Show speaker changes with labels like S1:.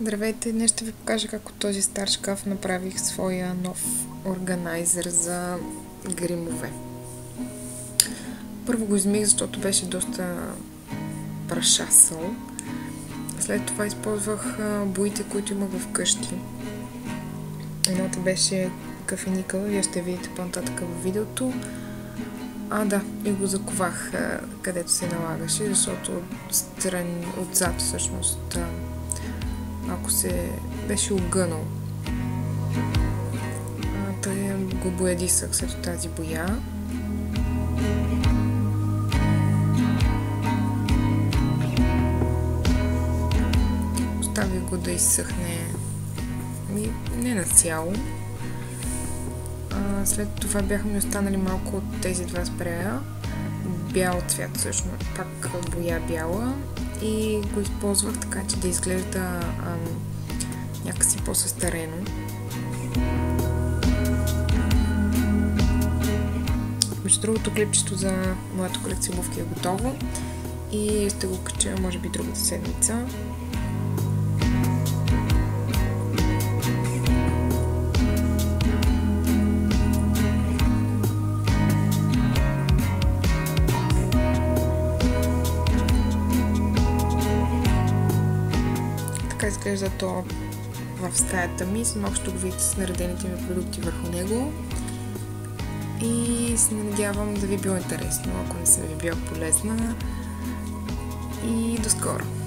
S1: Здравейте, днес ще ви покажа как от този стар шкаф направих своя нов органайзер за гримове. Първо го измих, защото беше доста прашасъл. След това използвах боите, които имах вкъщи. Едната беше кафеникъла, вие ще видите по-нататък в видеото. И го заковах където се налагаше, защото отзад всъщност ако се беше огънал. Той го боядисах след тази боя. Оставих го да изсъхне не на цяло. След това бяха ми останали малко от тези два спрея. Бял цвят всъщност, пак боя бяла. И го използвах така, че да изглежда някакси по-състарено. Между другото, клипчето за моята колекция обувки е готово и ще го кача, може би, другата седмица. Така изглежда то в стаята ми. След малко ще го видите с наредените ми продукти върху него. И се надявам да ви е било интересно, ако не съм ви била полезна. И до скоро!